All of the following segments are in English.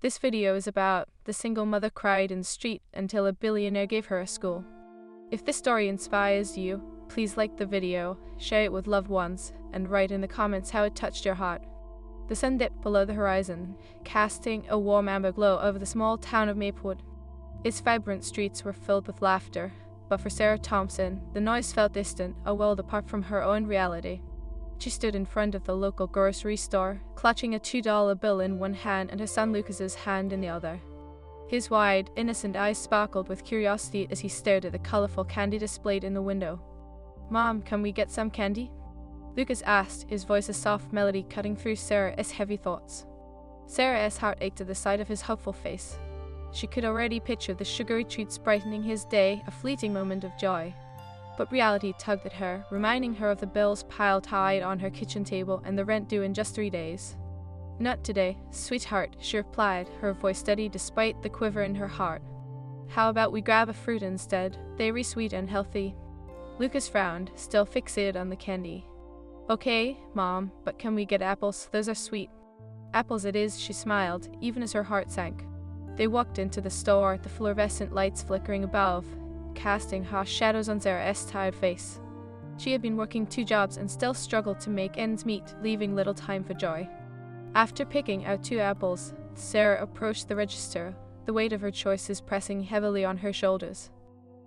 This video is about the single mother cried in the street until a billionaire gave her a school. If this story inspires you, please like the video, share it with loved ones, and write in the comments how it touched your heart. The sun dipped below the horizon, casting a warm amber glow over the small town of Maplewood. Its vibrant streets were filled with laughter, but for Sarah Thompson, the noise felt distant, a world apart from her own reality. She stood in front of the local grocery store, clutching a $2 bill in one hand and her son Lucas's hand in the other. His wide, innocent eyes sparkled with curiosity as he stared at the colorful candy displayed in the window. "Mom, can we get some candy?" Lucas asked, his voice a soft melody cutting through Sarah's heavy thoughts. Sarah's heart ached at the sight of his hopeful face. She could already picture the sugary treats brightening his day, a fleeting moment of joy. But reality tugged at her, reminding her of the bills piled high on her kitchen table and the rent due in just 3 days. "Not today, sweetheart," she replied, her voice steady despite the quiver in her heart. "How about we grab a fruit instead? They're sweet and healthy." Lucas frowned, still fixated on the candy. "Okay, Mom, but can we get apples? Those are sweet." "Apples it is," she smiled, even as her heart sank. They walked into the store, the fluorescent lights flickering above, casting harsh shadows on Sarah's tired face. She had been working 2 jobs and still struggled to make ends meet, leaving little time for joy. After picking out 2 apples, Sarah approached the register, the weight of her choices pressing heavily on her shoulders.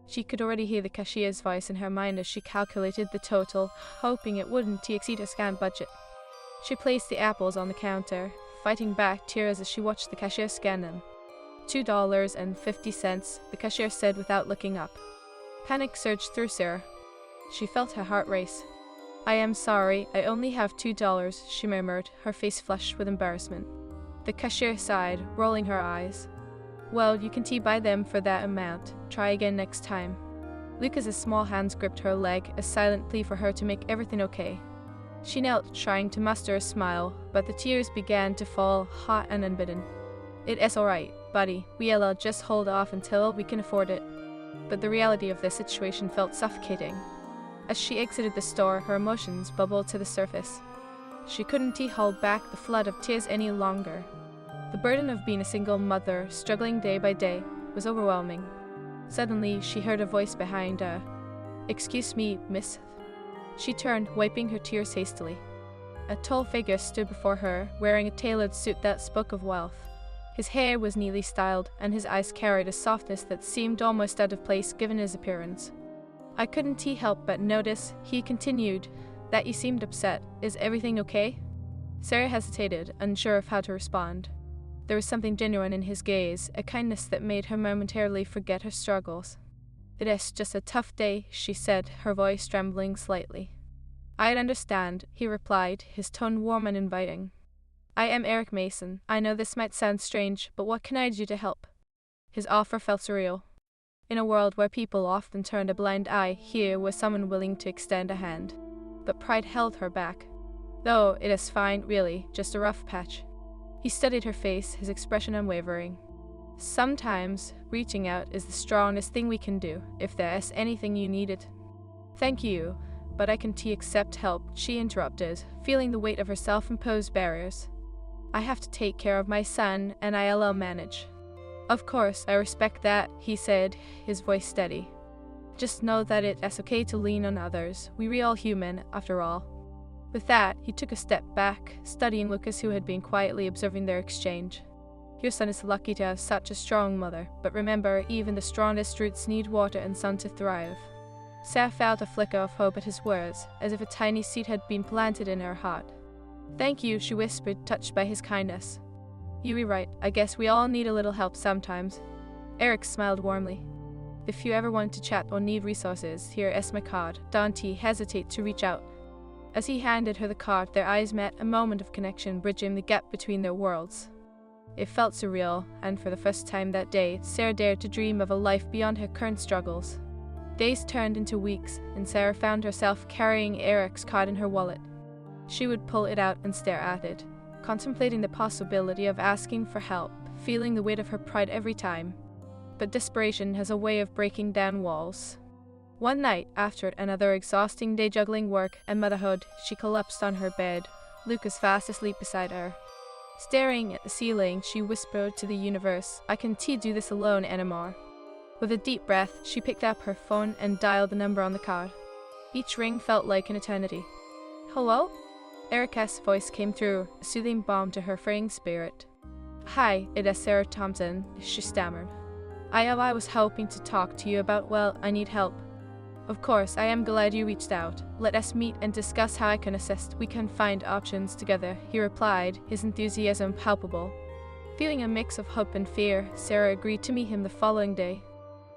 She could already hear the cashier's voice in her mind as she calculated the total, hoping it wouldn't exceed her scant budget. She placed the apples on the counter, fighting back tears as she watched the cashier scan them. $2.50, the cashier said without looking up. Panic surged through Sarah. She felt her heart race. "I am sorry, I only have $2, she murmured, her face flushed with embarrassment. The cashier sighed, rolling her eyes. "Well, you can buy them for that amount. Try again next time." Lucas's small hands gripped her leg, a silent plea for her to make everything okay. She knelt, trying to muster a smile, but the tears began to fall, hot and unbidden. "It is alright, buddy. We'll just hold off until we can afford it." But the reality of the situation felt suffocating. As she exited the store, her emotions bubbled to the surface. She couldn't hold back the flood of tears any longer. The burden of being a single mother, struggling day by day, was overwhelming. Suddenly, she heard a voice behind her. "Excuse me, miss." She turned, wiping her tears hastily. A tall figure stood before her, wearing a tailored suit that spoke of wealth. His hair was neatly styled, and his eyes carried a softness that seemed almost out of place given his appearance. "I couldn't help but notice," he continued, "that you seemed upset. Is everything okay?" Sarah hesitated, unsure of how to respond. There was something genuine in his gaze, a kindness that made her momentarily forget her struggles. "It is just a tough day," she said, her voice trembling slightly. "I understand," he replied, his tone warm and inviting. "I am Eric Mason. I know this might sound strange, but what can I do to help?" His offer felt surreal. In a world where people often turned a blind eye, here was someone willing to extend a hand. But pride held her back. "Though it is fine, really, just a rough patch." He studied her face, his expression unwavering. "Sometimes, reaching out is the strongest thing we can do, if there is anything you needed." "Thank you, but I can't accept help," she interrupted, feeling the weight of her self-imposed barriers. "I have to take care of my son, and I'll manage." "Of course, I respect that," he said, his voice steady. "Just know that it is okay to lean on others. We're all human, after all." With that, he took a step back, studying Lucas, who had been quietly observing their exchange. "Your son is lucky to have such a strong mother, but remember, even the strongest roots need water and sun to thrive." Sarah felt a flicker of hope at his words, as if a tiny seed had been planted in her heart. "Thank you," she whispered, touched by his kindness. "You're right, I guess we all need a little help sometimes." Eric smiled warmly. "If you ever want to chat or need resources, here is my card. Don't hesitate to reach out." As he handed her the card, their eyes met, a moment of connection bridging the gap between their worlds. It felt surreal, and for the first time that day, Sarah dared to dream of a life beyond her current struggles. Days turned into weeks, and Sarah found herself carrying Eric's card in her wallet. She would pull it out and stare at it, contemplating the possibility of asking for help, feeling the weight of her pride every time. But desperation has a way of breaking down walls. One night, after another exhausting day juggling work and motherhood, she collapsed on her bed, Lucas fast asleep beside her. Staring at the ceiling, she whispered to the universe, "I can't do this alone anymore." With a deep breath, she picked up her phone and dialed the number on the card. Each ring felt like an eternity. "Hello?" Erica's voice came through, a soothing balm to her fraying spirit. "Hi, it is Sarah Thompson," she stammered. I was hoping to talk to you about, well, I need help." "Of course, I am glad you reached out. Let us meet and discuss how I can assist. We can find options together," he replied, his enthusiasm palpable. Feeling a mix of hope and fear, Sarah agreed to meet him the following day.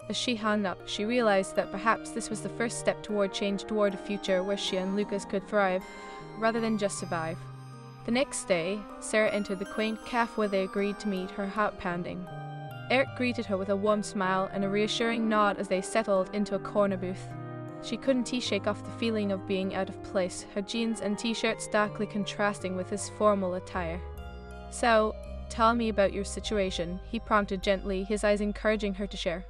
As she hung up, she realized that perhaps this was the first step toward change, toward a future where she and Lucas could thrive, rather than just survive. The next day, Sarah entered the quaint cafe where they agreed to meet, her heart pounding. Eric greeted her with a warm smile and a reassuring nod as they settled into a corner booth. She couldn't shake off the feeling of being out of place, her jeans and t-shirt starkly contrasting with his formal attire. "So, tell me about your situation," he prompted gently, his eyes encouraging her to share.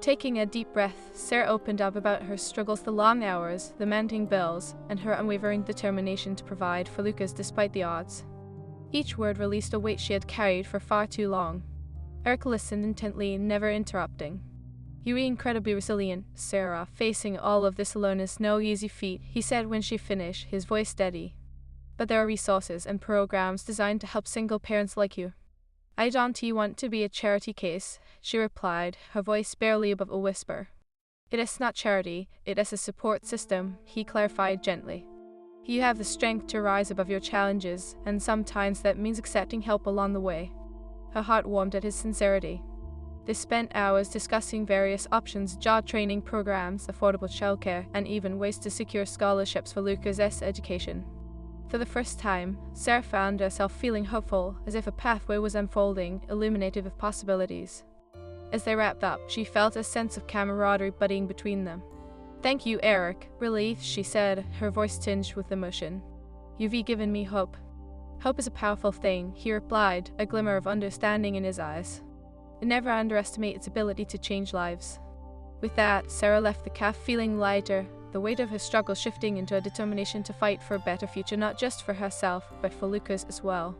Taking a deep breath, Sarah opened up about her struggles, the long hours, the mounting bills, and her unwavering determination to provide for Lucas despite the odds. Each word released a weight she had carried for far too long. Eric listened intently, never interrupting. "You are incredibly resilient, Sarah. Facing all of this alone is no easy feat," he said when she finished, his voice steady. "But there are resources and programs designed to help single parents like you." "I don't want to be a charity case," she replied, her voice barely above a whisper. "It is not charity, it is a support system," he clarified gently. "You have the strength to rise above your challenges, and sometimes that means accepting help along the way." Her heart warmed at his sincerity. They spent hours discussing various options, job training programs, affordable childcare, and even ways to secure scholarships for Lucas's education. For the first time, Sarah found herself feeling hopeful, as if a pathway was unfolding, illuminated with possibilities. As they wrapped up, she felt a sense of camaraderie budding between them. "Thank you, Eric." Relief, she said, her voice tinged with emotion. "You've given me hope." "Hope is a powerful thing," he replied, a glimmer of understanding in his eyes. "Never underestimate its ability to change lives." With that, Sarah left the cafe feeling lighter, the weight of her struggle shifting into a determination to fight for a better future, not just for herself, but for Lucas as well.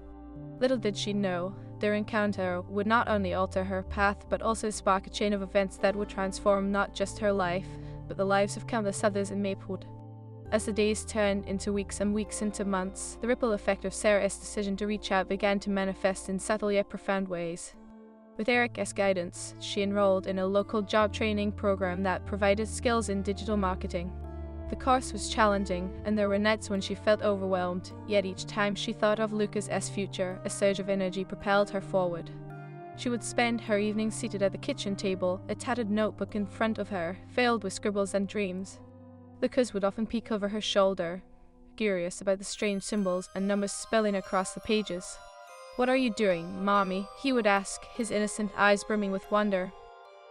Little did she know, their encounter would not only alter her path, but also spark a chain of events that would transform not just her life, but the lives of countless others in Maplewood. As the days turned into weeks and weeks into months, the ripple effect of Sarah's decision to reach out began to manifest in subtle yet profound ways. With Eric's guidance, she enrolled in a local job training program that provided skills in digital marketing. The course was challenging, and there were nights when she felt overwhelmed, yet each time she thought of Lucas's future, a surge of energy propelled her forward. She would spend her evenings seated at the kitchen table, a tattered notebook in front of her, filled with scribbles and dreams. Lucas would often peek over her shoulder, curious about the strange symbols and numbers spelling across the pages. "What are you doing, Mommy?" he would ask, his innocent eyes brimming with wonder.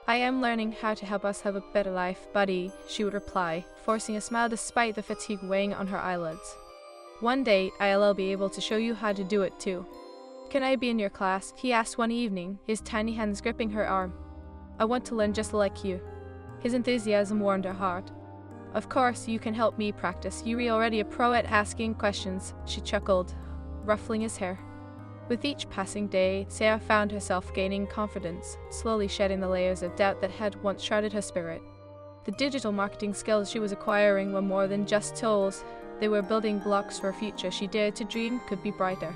"I am learning how to help us have a better life, buddy," she would reply, forcing a smile despite the fatigue weighing on her eyelids. "One day, I'll be able to show you how to do it too." "Can I be in your class?" he asked one evening, his tiny hands gripping her arm. "I want to learn just like you." His enthusiasm warmed her heart. "Of course, you can help me practice. You're already a pro at asking questions," she chuckled, ruffling his hair. With each passing day, Sarah found herself gaining confidence, slowly shedding the layers of doubt that had once shrouded her spirit. The digital marketing skills she was acquiring were more than just tools. They were building blocks for a future she dared to dream could be brighter.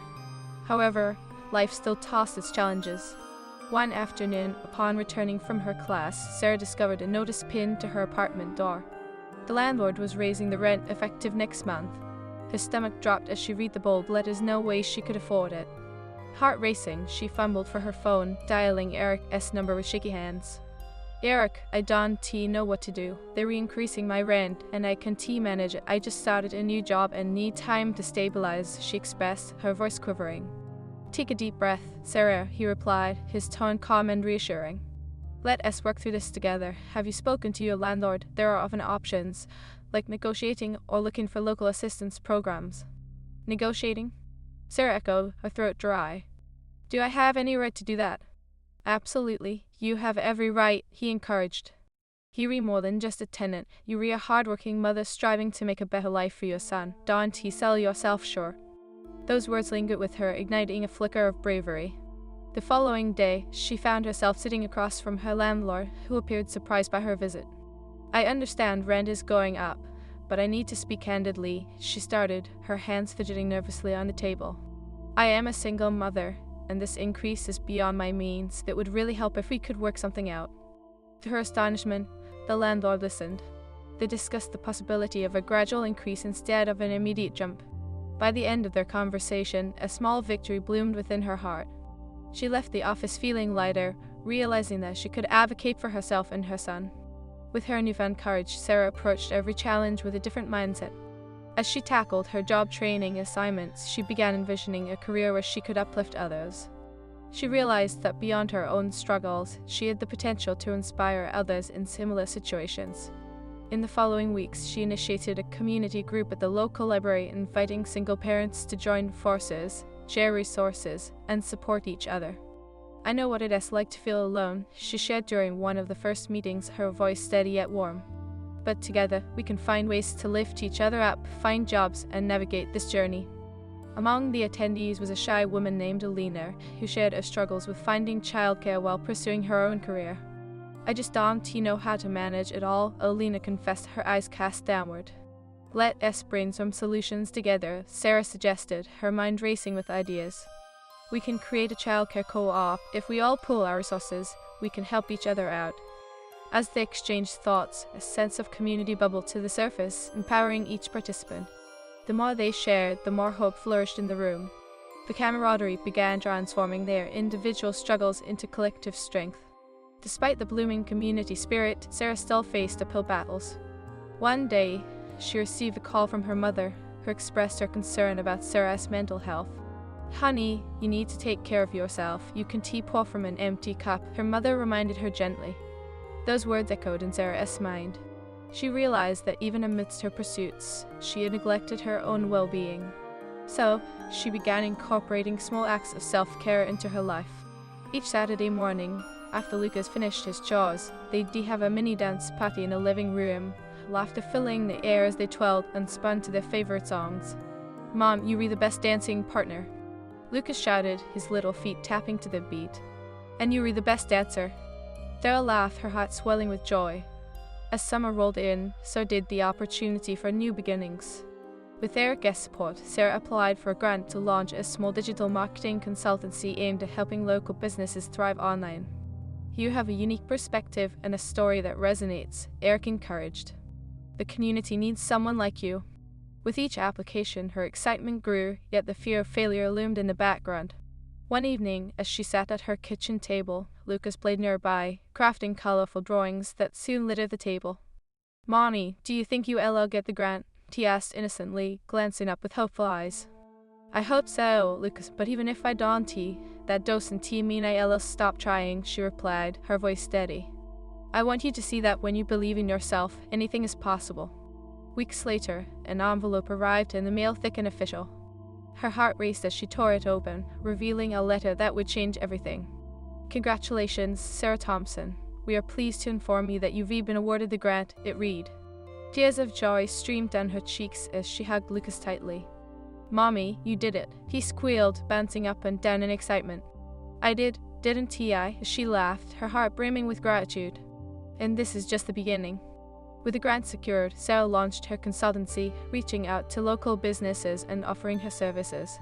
However, life still tossed its challenges. One afternoon, upon returning from her class, Sarah discovered a notice pinned to her apartment door. The landlord was raising the rent effective next month. Her stomach dropped as she read the bold letters. No way she could afford it. Heart racing, she fumbled for her phone, dialing Eric's number with shaky hands. "Eric, I don't know what to do. They're increasing my rent, and I can't manage it. I just started a new job and need time to stabilize," she expressed, her voice quivering. "Take a deep breath, Sarah," he replied, his tone calm and reassuring. "Let us work through this together. Have you spoken to your landlord? There are often options, like negotiating or looking for local assistance programs." "Negotiating?" Sarah echoed, her throat dry. "Do I have any right to do that?" "Absolutely. You have every right," he encouraged. "You're more than just a tenant. You're a hard-working mother striving to make a better life for your son. Don't sell yourself short." Those words lingered with her, igniting a flicker of bravery. The following day, she found herself sitting across from her landlord, who appeared surprised by her visit. "I understand rent is going up, but I need to speak candidly," she started, her hands fidgeting nervously on the table. "I am a single mother, and this increase is beyond my means. It would really help if we could work something out." To her astonishment, the landlord listened. They discussed the possibility of a gradual increase instead of an immediate jump. By the end of their conversation, a small victory bloomed within her heart. She left the office feeling lighter, realizing that she could advocate for herself and her son. With her newfound courage, Sarah approached every challenge with a different mindset. As she tackled her job training assignments, she began envisioning a career where she could uplift others. She realized that beyond her own struggles, she had the potential to inspire others in similar situations. In the following weeks, she initiated a community group at the local library, inviting single parents to join forces, share resources, and support each other. "I know what it is like to feel alone," she shared during one of the first meetings, her voice steady yet warm. "But together, we can find ways to lift each other up, find jobs, and navigate this journey." Among the attendees was a shy woman named Billionaire, who shared her struggles with finding childcare while pursuing her own career. "I just don't know how to manage it all," Alina confessed, her eyes cast downward. "Let us brainstorm solutions together," Sarah suggested, her mind racing with ideas. "We can create a childcare co-op. If we all pool our resources, we can help each other out." As they exchanged thoughts, a sense of community bubbled to the surface, empowering each participant. The more they shared, the more hope flourished in the room. The camaraderie began transforming their individual struggles into collective strength. Despite the blooming community spirit, Sarah still faced uphill battles. One day, she received a call from her mother, who expressed her concern about Sarah's mental health. "Honey, you need to take care of yourself. You can pour from an empty cup," her mother reminded her gently. Those words echoed in Sarah's mind. She realized that even amidst her pursuits, she had neglected her own well-being. So, she began incorporating small acts of self-care into her life. Each Saturday morning, after Lucas finished his chores, they'd have a mini dance party in the living room, laughter filling the air as they twirled and spun to their favorite songs. "Mom, you were the best dancing partner," Lucas shouted, his little feet tapping to the beat. "And you were the best dancer." Sarah laughed, her heart swelling with joy. As summer rolled in, so did the opportunity for new beginnings. With their guest support, Sarah applied for a grant to launch a small digital marketing consultancy aimed at helping local businesses thrive online. "You have a unique perspective and a story that resonates," Eric encouraged. "The community needs someone like you." With each application, her excitement grew, yet the fear of failure loomed in the background. One evening, as she sat at her kitchen table, Lucas played nearby, crafting colorful drawings that soon littered the table. "Mommy, do you think you'll get the grant?" he asked innocently, glancing up with hopeful eyes. "I hope so, Lucas, but even if I don't, that doesn't mean I'll stop trying," she replied, her voice steady. "I want you to see that when you believe in yourself, anything is possible." Weeks later, an envelope arrived and the mail thick and official. Her heart raced as she tore it open, revealing a letter that would change everything. "Congratulations, Sarah Thompson. We are pleased to inform you that you've been awarded the grant," it read. Tears of joy streamed down her cheeks as she hugged Lucas tightly. "Mommy, you did it," he squealed, bouncing up and down in excitement. "I didn't I?" She laughed, her heart brimming with gratitude. "And this is just the beginning." With the grant secured, Sarah launched her consultancy, reaching out to local businesses and offering her services.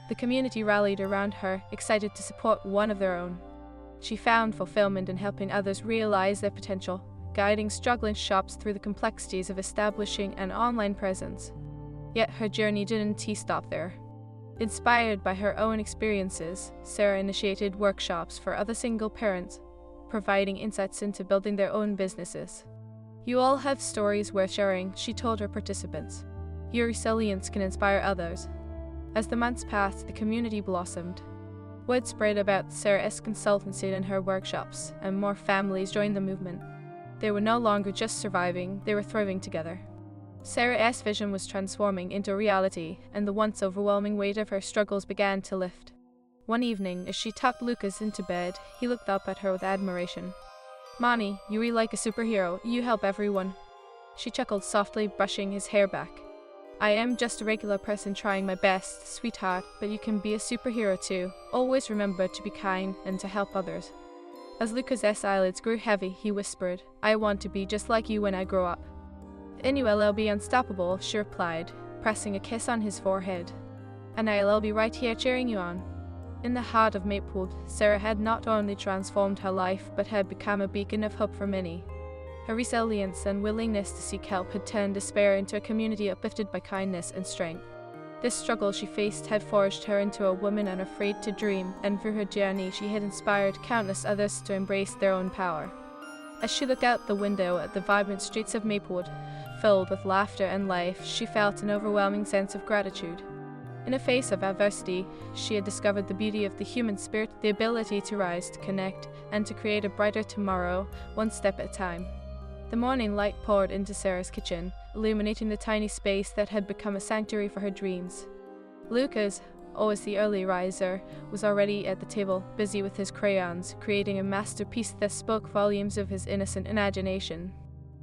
The community rallied around her, excited to support one of their own. She found fulfillment in helping others realize their potential, guiding struggling shops through the complexities of establishing an online presence. Yet her journey didn't stop there. Inspired by her own experiences, Sarah initiated workshops for other single parents, providing insights into building their own businesses. "You all have stories worth sharing," she told her participants. "Your resilience can inspire others." As the months passed, the community blossomed. Word spread about Sarah's consultancy and her workshops, and more families joined the movement. They were no longer just surviving, they were thriving together. Sarah's vision was transforming into reality, and the once overwhelming weight of her struggles began to lift. One evening, as she tucked Lucas into bed, he looked up at her with admiration. "Mommy, you're like a superhero. You help everyone." She chuckled softly, brushing his hair back. I am just a regular person trying my best, sweetheart, but you can be a superhero too. Always remember to be kind and to help others. As Lucas's eyelids grew heavy, he whispered, I want to be just like you when I grow up. And I'll be unstoppable, she replied, pressing a kiss on his forehead. And I'll be right here cheering you on. In the heart of Maplewood, Sarah had not only transformed her life, but had become a beacon of hope for many. Her resilience and willingness to seek help had turned despair into a community uplifted by kindness and strength. This struggle she faced had forged her into a woman unafraid to dream, and through her journey she had inspired countless others to embrace their own power. As she looked out the window at the vibrant streets of Maplewood, filled with laughter and life, she felt an overwhelming sense of gratitude. In the face of adversity, she had discovered the beauty of the human spirit, the ability to rise, to connect, and to create a brighter tomorrow, one step at a time. The morning light poured into Sarah's kitchen, illuminating the tiny space that had become a sanctuary for her dreams. Lucas, always the early riser, was already at the table, busy with his crayons, creating a masterpiece that spoke volumes of his innocent imagination.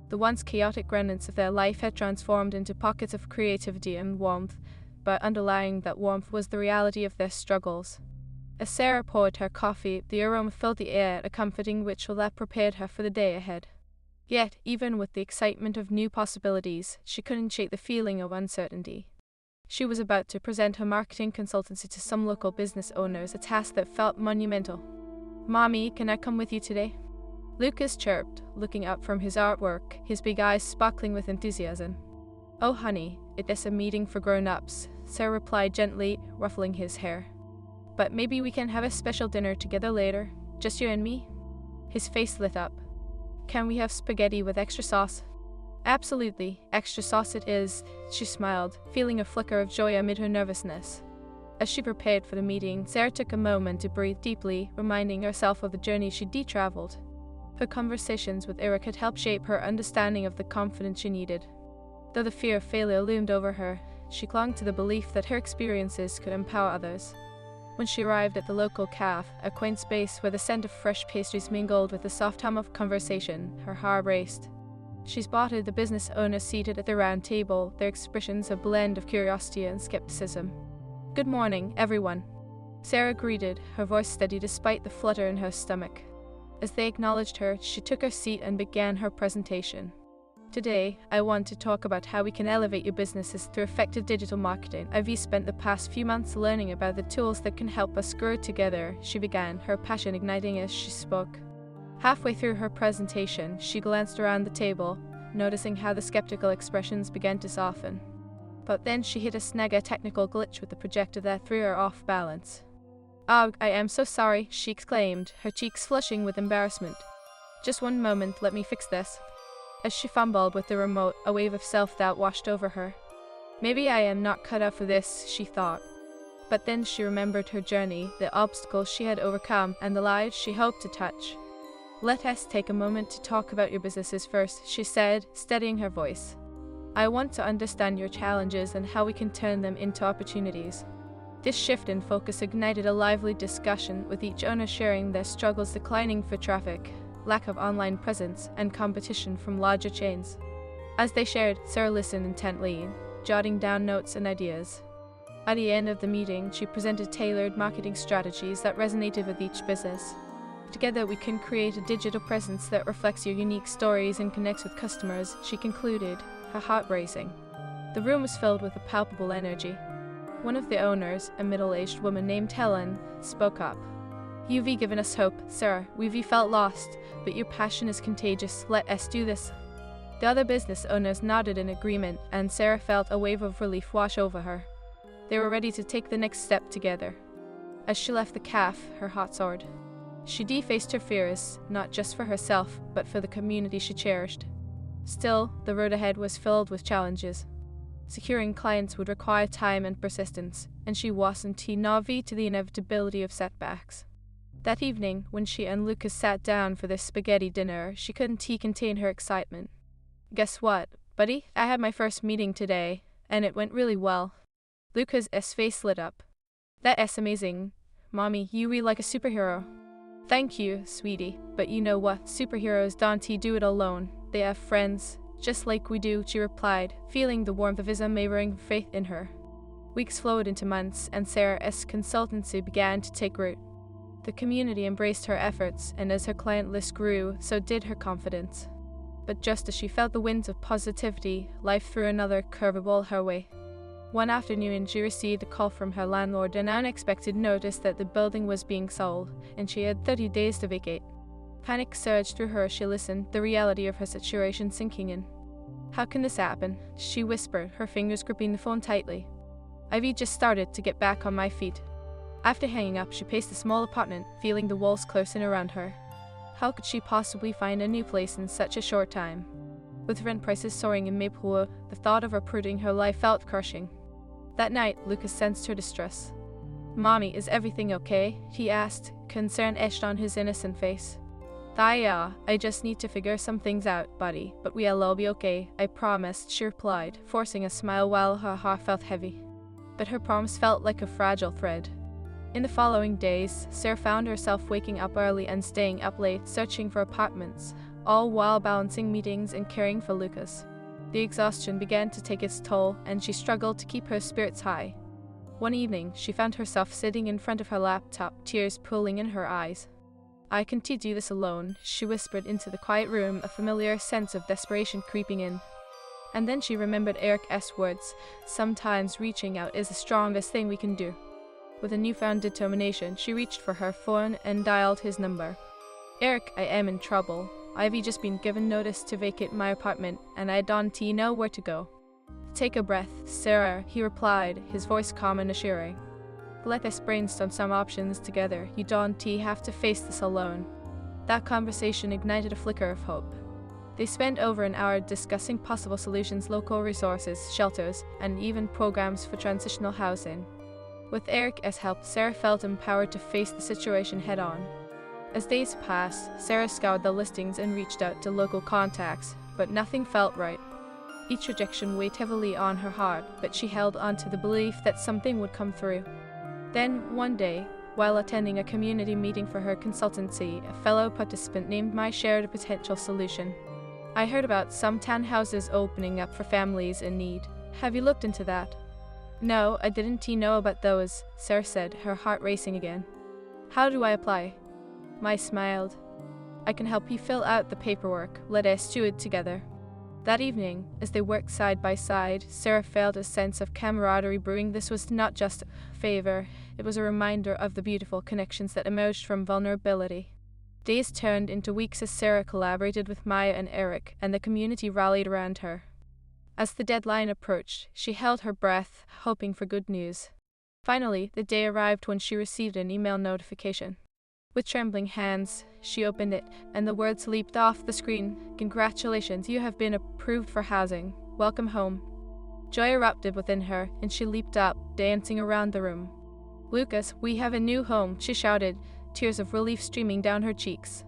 The once chaotic remnants of their life had transformed into pockets of creativity and warmth, but underlying that warmth was the reality of their struggles. As Sarah poured her coffee, the aroma filled the air, a comforting ritual that prepared her for the day ahead. Yet, even with the excitement of new possibilities, she couldn't shake the feeling of uncertainty. She was about to present her marketing consultancy to some local business owners, a task that felt monumental. Mommy, can I come with you today? Lucas chirped, looking up from his artwork, his big eyes sparkling with enthusiasm. Oh honey, it is a meeting for grown-ups, Sarah replied gently, ruffling his hair. But maybe we can have a special dinner together later, just you and me? His face lit up. Can we have spaghetti with extra sauce? Absolutely, extra sauce it is, she smiled, feeling a flicker of joy amid her nervousness. As she prepared for the meeting, Sarah took a moment to breathe deeply, reminding herself of the journey she'd traveled. Her conversations with Eric had helped shape her understanding of the confidence she needed. Though the fear of failure loomed over her, she clung to the belief that her experiences could empower others. When she arrived at the local cafe, a quaint space where the scent of fresh pastries mingled with the soft hum of conversation, her heart raced. She spotted the business owners seated at the round table, their expressions a blend of curiosity and skepticism. Good morning, everyone. Sarah greeted, her voice steady despite the flutter in her stomach. As they acknowledged her, she took her seat and began her presentation. Today, I want to talk about how we can elevate your businesses through effective digital marketing. I've spent the past few months learning about the tools that can help us grow together, she began, her passion igniting as she spoke. Halfway through her presentation, she glanced around the table, noticing how the skeptical expressions began to soften. But then she hit a technical glitch with the projector that threw her off balance. "Oh, I am so sorry," she exclaimed, her cheeks flushing with embarrassment. "Just one moment, let me fix this." As she fumbled with the remote, a wave of self-doubt washed over her. Maybe I am not cut out for this, she thought. But then she remembered her journey, the obstacles she had overcome, and the lives she hoped to touch. Let us take a moment to talk about your businesses first, she said, steadying her voice. I want to understand your challenges and how we can turn them into opportunities. This shift in focus ignited a lively discussion, with each owner sharing their struggles declining for traffic, lack of online presence, and competition from larger chains. As they shared, Sarah listened intently, jotting down notes and ideas. At the end of the meeting, she presented tailored marketing strategies that resonated with each business. Together we can create a digital presence that reflects your unique stories and connects with customers, she concluded, her heart racing. The room was filled with a palpable energy. One of the owners, a middle-aged woman named Helen, spoke up. You've given us hope, Sarah. We've felt lost, but your passion is contagious. Let us do this. The other business owners nodded in agreement, and Sarah felt a wave of relief wash over her. They were ready to take the next step together. As she left the cafe, her heart soared. She defaced her fears, not just for herself, but for the community she cherished. Still, the road ahead was filled with challenges. Securing clients would require time and persistence, and she wasn't naive to the inevitability of setbacks. That evening, when she and Lucas sat down for their spaghetti dinner, she couldn't contain her excitement. Guess what, buddy? I had my first meeting today, and it went really well. Lucas's face lit up. That is amazing. Mommy, you read like a superhero. Thank you, sweetie, but you know what? Superheroes don't do it alone. They have friends, Just like we do, she replied, feeling the warmth of his unwavering faith in her. Weeks flowed into months, and Sarah's consultancy began to take root. The community embraced her efforts, and as her client list grew, so did her confidence. But just as she felt the winds of positivity, life threw another curveball her way. One afternoon, she received a call from her landlord, an unexpected notice that the building was being sold, and she had 30 days to vacate. Panic surged through her as she listened, the reality of her situation sinking in. "How can this happen?" she whispered, her fingers gripping the phone tightly. "I've just started to get back on my feet." After hanging up, she paced the small apartment, feeling the walls close in around her. How could she possibly find a new place in such a short time? With rent prices soaring in Maplewood, the thought of uprooting her life felt crushing. That night, Lucas sensed her distress. "Mommy, is everything okay?" he asked, concern etched on his innocent face. "Yeah, I just need to figure some things out, buddy, but we'll all be okay, I promised," she replied, forcing a smile while her heart felt heavy. But her promise felt like a fragile thread. In the following days, Sarah found herself waking up early and staying up late, searching for apartments, all while balancing meetings and caring for Lucas. The exhaustion began to take its toll, and she struggled to keep her spirits high. One evening, she found herself sitting in front of her laptop, tears pooling in her eyes. "I can't do this alone," she whispered into the quiet room, a familiar sense of desperation creeping in. And then she remembered Eric's words, "Sometimes reaching out is the strongest thing we can do." With a newfound determination, she reached for her phone and dialed his number. "Eric, I am in trouble. I've just been given notice to vacate my apartment, and I don't know where to go." "Take a breath, Sarah," he replied, his voice calm and assuring. "Let us brainstorm some options together. You don't have to face this alone." That conversation ignited a flicker of hope. They spent over an hour discussing possible solutions, local resources, shelters, and even programs for transitional housing. With Eric's help, Sarah felt empowered to face the situation head-on. As days passed, Sarah scoured the listings and reached out to local contacts, but nothing felt right. Each rejection weighed heavily on her heart, but she held on to the belief that something would come through. Then, one day, while attending a community meeting for her consultancy, a fellow participant named Mai shared a potential solution. "I heard about some townhouses opening up for families in need. Have you looked into that?" "No, I didn't know about those," Sarah said, her heart racing again. "How do I apply?" Mai smiled. "I can help you fill out the paperwork. Let us do it together." That evening, as they worked side by side, Sarah felt a sense of camaraderie brewing. This was not just a favor, it was a reminder of the beautiful connections that emerged from vulnerability. Days turned into weeks as Sarah collaborated with Maya and Eric, and the community rallied around her. As the deadline approached, she held her breath, hoping for good news. Finally, the day arrived when she received an email notification. With trembling hands, she opened it, and the words leaped off the screen. "Congratulations, you have been approved for housing. Welcome home." Joy erupted within her, and she leaped up, dancing around the room. "Lucas, we have a new home," she shouted, tears of relief streaming down her cheeks.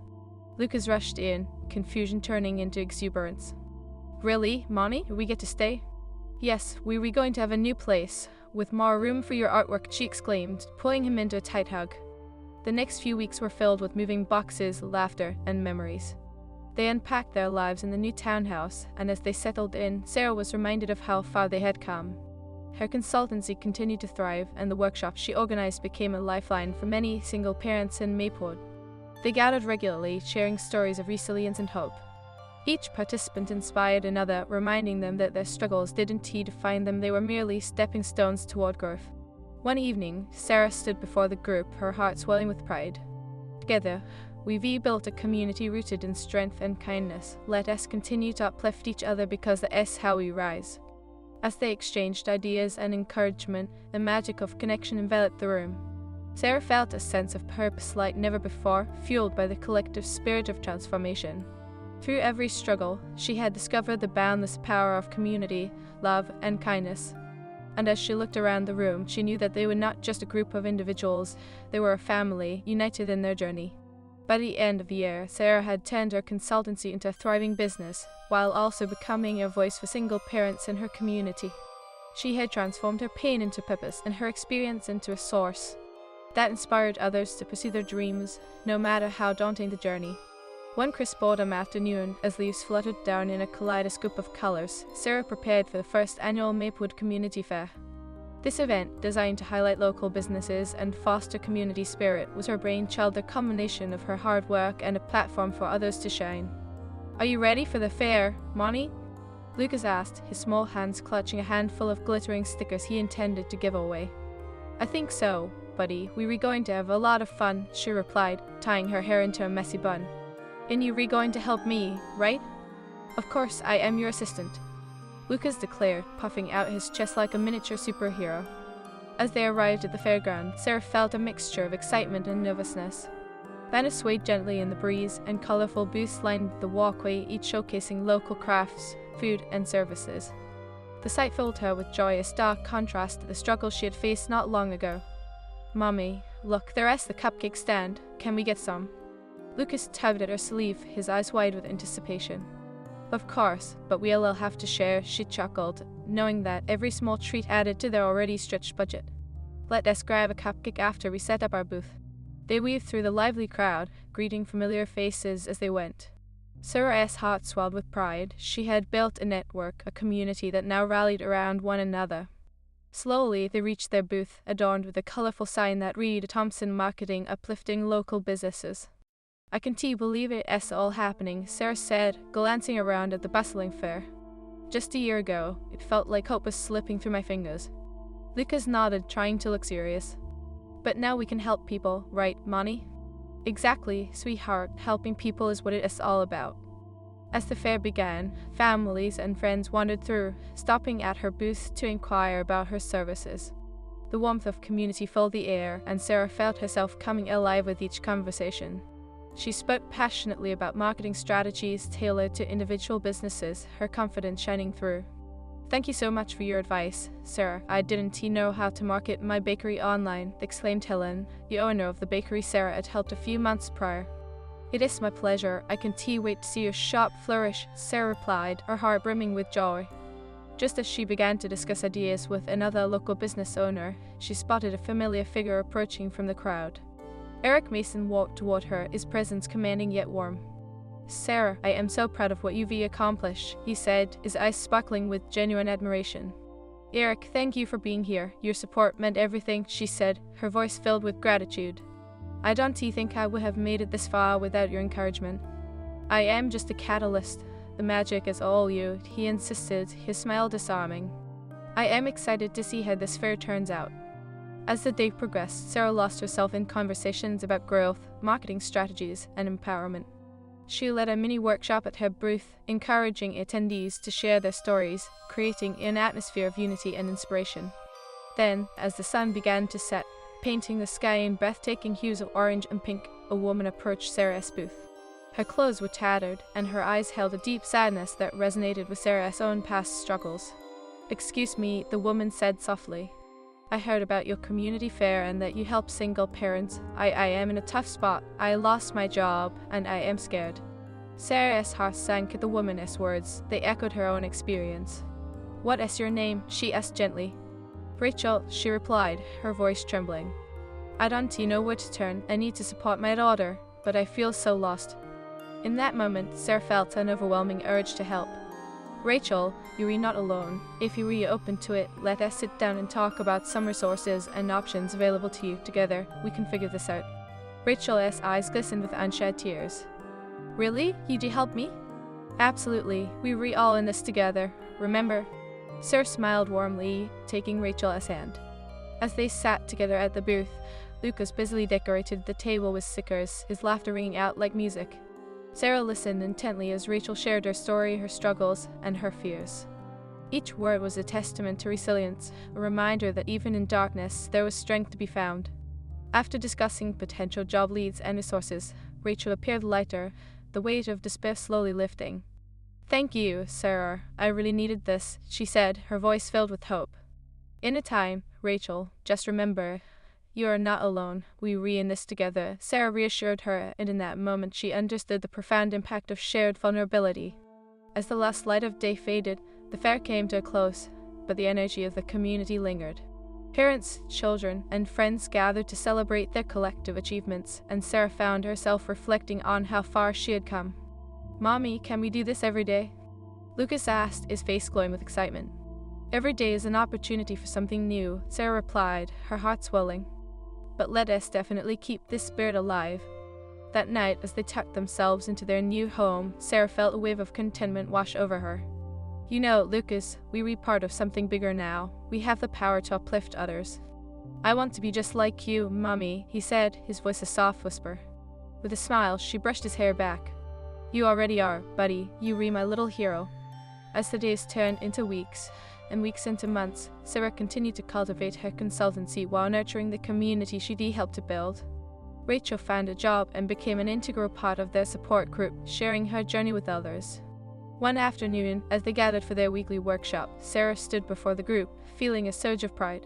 Lucas rushed in, confusion turning into exuberance. "Really, Mommy? We get to stay?" "Yes, we're going to have a new place, with more room for your artwork," she exclaimed, pulling him into a tight hug. The next few weeks were filled with moving boxes, laughter, and memories. They unpacked their lives in the new townhouse, and as they settled in, Sarah was reminded of how far they had come. Her consultancy continued to thrive, and the workshops she organized became a lifeline for many single parents in Maplewood. They gathered regularly, sharing stories of resilience and hope. Each participant inspired another, reminding them that their struggles didn't define them, they were merely stepping stones toward growth. One evening, Sarah stood before the group, her heart swelling with pride. "Together, we've built a community rooted in strength and kindness. Let us continue to uplift each other because that's how we rise." As they exchanged ideas and encouragement, the magic of connection enveloped the room. Sarah felt a sense of purpose like never before, fueled by the collective spirit of transformation. Through every struggle, she had discovered the boundless power of community, love, and kindness. And as she looked around the room, she knew that they were not just a group of individuals, they were a family, united in their journey. By the end of the year, Sarah had turned her consultancy into a thriving business, while also becoming a voice for single parents in her community. She had transformed her pain into purpose and her experience into a source that inspired others to pursue their dreams, no matter how daunting the journey. One crisp autumn afternoon, as leaves fluttered down in a kaleidoscope of colors, Sarah prepared for the first annual Maplewood Community Fair. This event, designed to highlight local businesses and foster community spirit, was her brainchild, the culmination of her hard work and a platform for others to shine. "Are you ready for the fair, Monty?" Lucas asked, his small hands clutching a handful of glittering stickers he intended to give away. "I think so, buddy. We're going to have a lot of fun," she replied, tying her hair into a messy bun. "And you're going to help me, right?" "Of course, I am your assistant," Lucas declared, puffing out his chest like a miniature superhero. As they arrived at the fairground, Sarah felt a mixture of excitement and nervousness. Banners swayed gently in the breeze, and colorful booths lined the walkway, each showcasing local crafts, food, and services. The sight filled her with joy, a stark contrast to the struggles she had faced not long ago. "Mommy, look, there's the cupcake stand. Can we get some?" Lucas tugged at her sleeve, his eyes wide with anticipation. "Of course, but we'll all have to share," she chuckled, knowing that every small treat added to their already stretched budget. "Let us grab a cupcake after we set up our booth." They weaved through the lively crowd, greeting familiar faces as they went. Sarah's heart swelled with pride. She had built a network, a community that now rallied around one another. Slowly, they reached their booth, adorned with a colorful sign that read, "Thompson Marketing, uplifting local businesses." "I can't believe it's all happening," Sarah said, glancing around at the bustling fair. "Just a year ago, it felt like hope was slipping through my fingers." Lucas nodded, trying to look serious. "But now we can help people, right, Monty?" "Exactly, sweetheart. Helping people is what it is all about." As the fair began, families and friends wandered through, stopping at her booth to inquire about her services. The warmth of community filled the air, and Sarah felt herself coming alive with each conversation. She spoke passionately about marketing strategies tailored to individual businesses, her confidence shining through. "Thank you so much for your advice, Sarah. I didn't know how to market my bakery online," exclaimed Helen, the owner of the bakery Sarah had helped a few months prior. "It is my pleasure. I can't wait to see your shop flourish," Sarah replied, her heart brimming with joy. Just as she began to discuss ideas with another local business owner, she spotted a familiar figure approaching from the crowd. Eric Mason walked toward her, his presence commanding yet warm. "Sarah, I am so proud of what you've accomplished," he said, his eyes sparkling with genuine admiration. "Eric, thank you for being here. Your support meant everything," she said, her voice filled with gratitude. "I don't think I would have made it this far without your encouragement." "I am just a catalyst. The magic is all you," he insisted, his smile disarming. "I am excited to see how this fair turns out." As the day progressed, Sarah lost herself in conversations about growth, marketing strategies, and empowerment. She led a mini workshop at her booth, encouraging attendees to share their stories, creating an atmosphere of unity and inspiration. Then, as the sun began to set, painting the sky in breathtaking hues of orange and pink, a woman approached Sarah's booth. Her clothes were tattered, and her eyes held a deep sadness that resonated with Sarah's own past struggles. "Excuse me," the woman said softly. "I heard about your community fair and that you help single parents. I am in a tough spot. I lost my job, and I am scared." Sarah's heart sank at the woman's words. They echoed her own experience. "What is your name?" she asked gently. "Rachel," she replied, her voice trembling. "I don't know where to turn. I need to support my daughter, but I feel so lost." In that moment, Sarah felt an overwhelming urge to help. "Rachel, you are not alone. If you are open to it, let us sit down and talk about some resources and options available to you. Together, we can figure this out." Rachel's eyes glistened with unshed tears. "Really? You'd help me?" "Absolutely. We're all in this together, remember?" Sarah smiled warmly, taking Rachel's hand. As they sat together at the booth, Lucas busily decorated the table with stickers, his laughter ringing out like music. Sarah listened intently as Rachel shared her story, her struggles, and her fears. Each word was a testament to resilience, a reminder that even in darkness, there was strength to be found. After discussing potential job leads and resources, Rachel appeared lighter, the weight of despair slowly lifting. "Thank you, Sarah. I really needed this," she said, her voice filled with hope. "In a time, Rachel, just remember, you are not alone. We're in this together," Sarah reassured her, and in that moment she understood the profound impact of shared vulnerability. As the last light of day faded, the fair came to a close, but the energy of the community lingered. Parents, children, and friends gathered to celebrate their collective achievements, and Sarah found herself reflecting on how far she had come. "Mommy, can we do this every day?" Lucas asked, his face glowing with excitement. "Every day is an opportunity for something new," Sarah replied, her heart swelling. "But let us definitely keep this spirit alive." That night, as they tucked themselves into their new home, Sarah felt a wave of contentment wash over her. "You know, Lucas, we're part of something bigger now. We have the power to uplift others." "I want to be just like you, Mommy," he said, his voice a soft whisper. With a smile, she brushed his hair back. "You already are, buddy. You're my little hero." As the days turned into weeks, and weeks into months, Sarah continued to cultivate her consultancy while nurturing the community she'd helped to build. Rachel found a job and became an integral part of their support group, sharing her journey with others. One afternoon, as they gathered for their weekly workshop, Sarah stood before the group, feeling a surge of pride.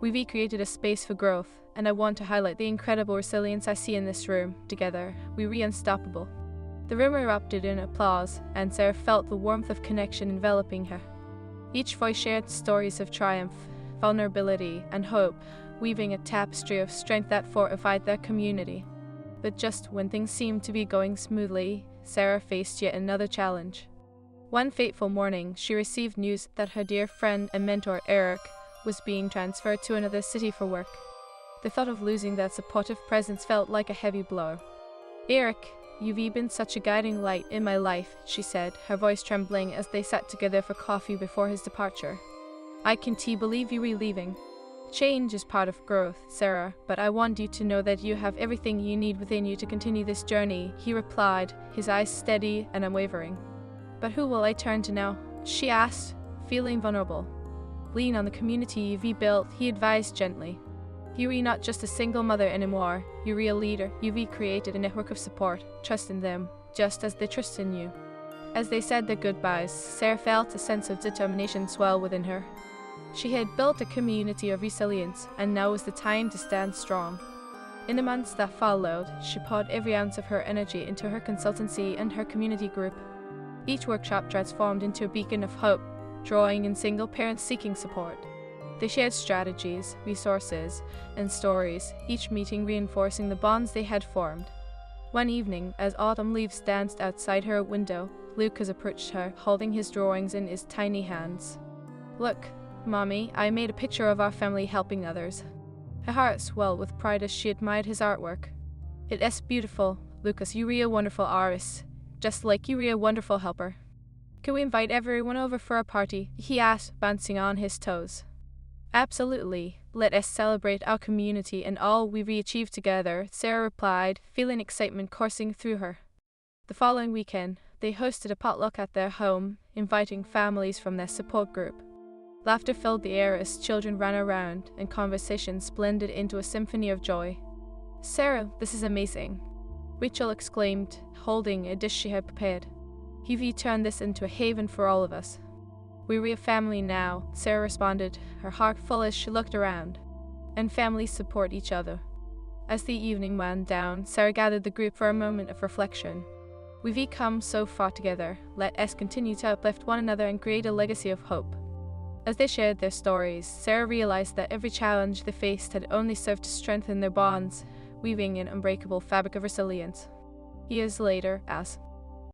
"We've created a space for growth, and I want to highlight the incredible resilience I see in this room. Together, we're unstoppable." The room erupted in applause, and Sarah felt the warmth of connection enveloping her. Each voice shared stories of triumph, vulnerability, and hope, weaving a tapestry of strength that fortified their community. But just when things seemed to be going smoothly, Sarah faced yet another challenge. One fateful morning, she received news that her dear friend and mentor, Eric, was being transferred to another city for work. The thought of losing that supportive presence felt like a heavy blow. "Eric, you've been such a guiding light in my life," she said, her voice trembling as they sat together for coffee before his departure. "I can't believe you were leaving." "Change is part of growth, Sarah, but I want you to know that you have everything you need within you to continue this journey," he replied, his eyes steady and unwavering. "But who will I turn to now?" she asked, feeling vulnerable. "Lean on the community you've built," he advised gently. "You're not just a single mother anymore, you're a leader. You've created a network of support. Trust in them, just as they trust in you." As they said their goodbyes, Sarah felt a sense of determination swell within her. She had built a community of resilience, and now was the time to stand strong. In the months that followed, she poured every ounce of her energy into her consultancy and her community group. Each workshop transformed into a beacon of hope, drawing in single parents seeking support. They shared strategies, resources, and stories, each meeting reinforcing the bonds they had formed. One evening, as autumn leaves danced outside her window, Lucas approached her, holding his drawings in his tiny hands. "Look, Mommy, I made a picture of our family helping others." Her heart swelled with pride as she admired his artwork. "It is beautiful, Lucas. You're a wonderful artist, just like you're a wonderful helper." "Can we invite everyone over for a party?" he asked, bouncing on his toes. "Absolutely. Let us celebrate our community and all we've achieved together," Sarah replied, feeling excitement coursing through her. The following weekend, they hosted a potluck at their home, inviting families from their support group. Laughter filled the air as children ran around, and conversations blended into a symphony of joy. "Sarah, this is amazing," Rachel exclaimed, holding a dish she had prepared. "You've turned this into a haven for all of us." "We're a family now," Sarah responded, her heart full as she looked around. "And families support each other." As the evening wound down, Sarah gathered the group for a moment of reflection. "We've come so far together. Let us continue to uplift one another and create a legacy of hope." As they shared their stories, Sarah realized that every challenge they faced had only served to strengthen their bonds, weaving an unbreakable fabric of resilience. Years later, as